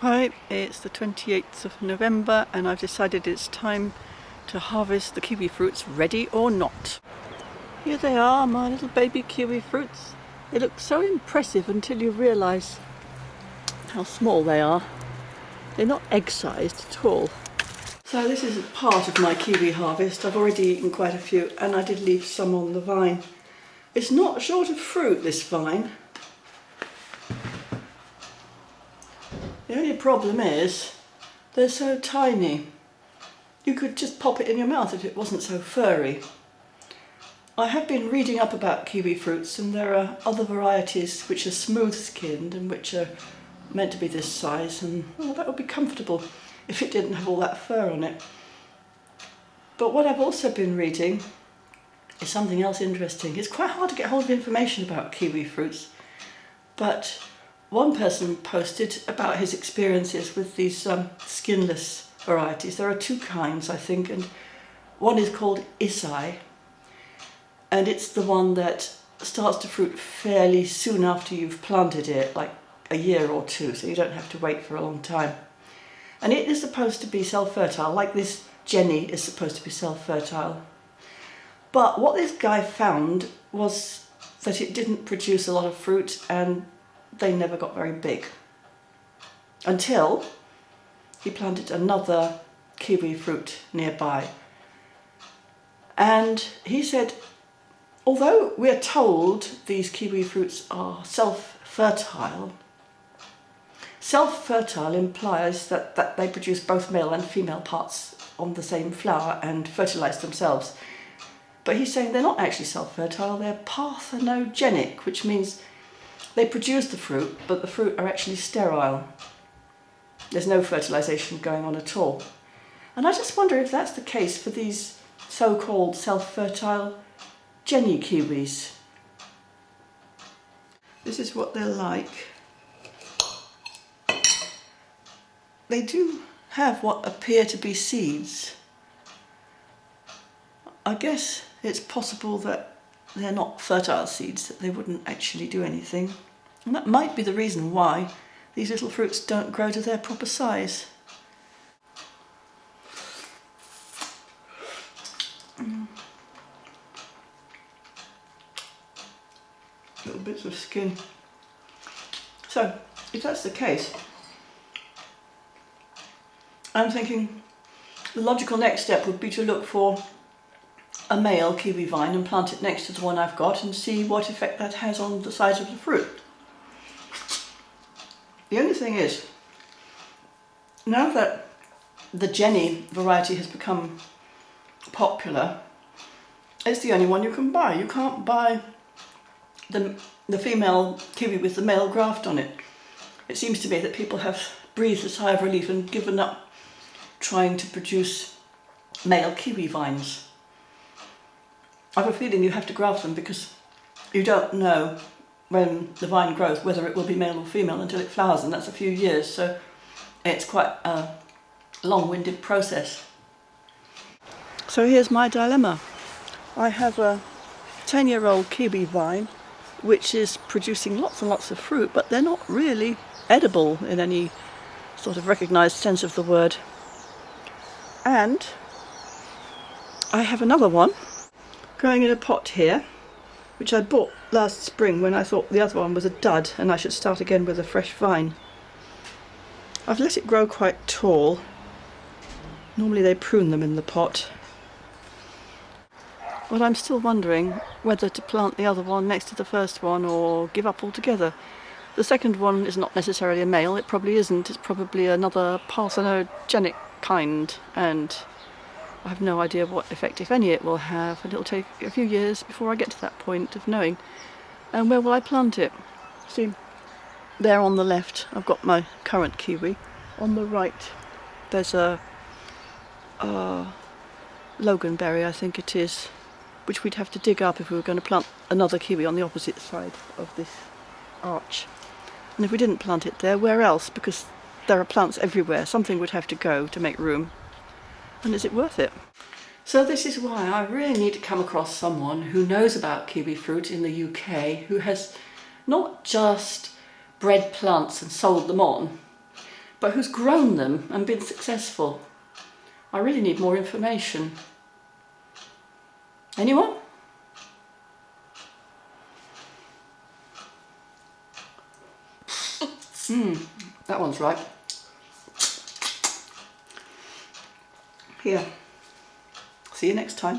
Right, it's the 28th of November and I've decided it's time to harvest the kiwi fruits, ready or not. Here they are, my little baby kiwi fruits. They look so impressive until you realise how small they are. They're not egg-sized at all. So this is part of my kiwi harvest. I've already eaten quite a few and I did leave some on the vine. It's not short of fruit, this vine. The only problem is they're so tiny. You could just pop it in your mouth if it wasn't so furry. I have been reading up about kiwi fruits and there are other varieties which are smooth-skinned and which are meant to be this size, and that would be comfortable if it didn't have all that fur on it. But what I've also been reading is something else interesting. It's quite hard to get hold of information about kiwi fruits, but one person posted about his experiences with these skinless varieties. There are two kinds, I think, and one is called Isai, and it's the one that starts to fruit fairly soon after you've planted it, like a year or two, so you don't have to wait for a long time. And it is supposed to be self-fertile, like this Jenny is supposed to be self-fertile. But what this guy found was that it didn't produce a lot of fruit and they never got very big. Until he planted another kiwi fruit nearby. And he said, although we're told these kiwi fruits are self-fertile, self-fertile implies that they produce both male and female parts on the same flower and fertilise themselves. But he's saying they're not actually self-fertile, they're parthenogenic, which means they produce the fruit, but the fruit are actually sterile. There's no fertilisation going on at all. And I just wonder if that's the case for these so-called self-fertile Jenny kiwis. This is what they're like. They do have what appear to be seeds. I guess it's possible that they're not fertile seeds, that they wouldn't actually do anything. And that might be the reason why these little fruits don't grow to their proper size. Little bits of skin. So, if that's the case, I'm thinking the logical next step would be to look for a male kiwi vine and plant it next to the one I've got and see what effect that has on the size of the fruit. The only thing is, now that the Jenny variety has become popular, it's the only one you can buy. You can't buy the female kiwi with the male graft on it. It seems to me that people have breathed a sigh of relief and given up trying to produce male kiwi vines. I have a feeling you have to graft them because you don't know when the vine grows whether it will be male or female until it flowers, and that's a few years, so it's quite a long-winded process. So here's my dilemma. I have a 10-year-old kiwi vine which is producing lots and lots of fruit, but they're not really edible in any sort of recognised sense of the word. And I have another one growing in a pot here, which I bought last spring when I thought the other one was a dud and I should start again with a fresh vine. I've let it grow quite tall. Normally they prune them in the pot. But I'm still wondering whether to plant the other one next to the first one or give up altogether. The second one is not necessarily a male, it probably isn't. It's probably another parthenogenic kind, and I have no idea what effect, if any, it will have, and it'll take a few years before I get to that point of knowing. And where will I plant it? See, there on the left I've got my current kiwi. On the right there's a loganberry, I think it is, which we'd have to dig up if we were going to plant another kiwi on the opposite side of this arch. And if we didn't plant it there, where else? Because there are plants everywhere. Something would have to go to make room. And is it worth it? So this is why I really need to come across someone who knows about kiwi fruit in the UK, who has not just bred plants and sold them on, but who's grown them and been successful. I really need more information. Anyone? That one's right. Here. See you next time.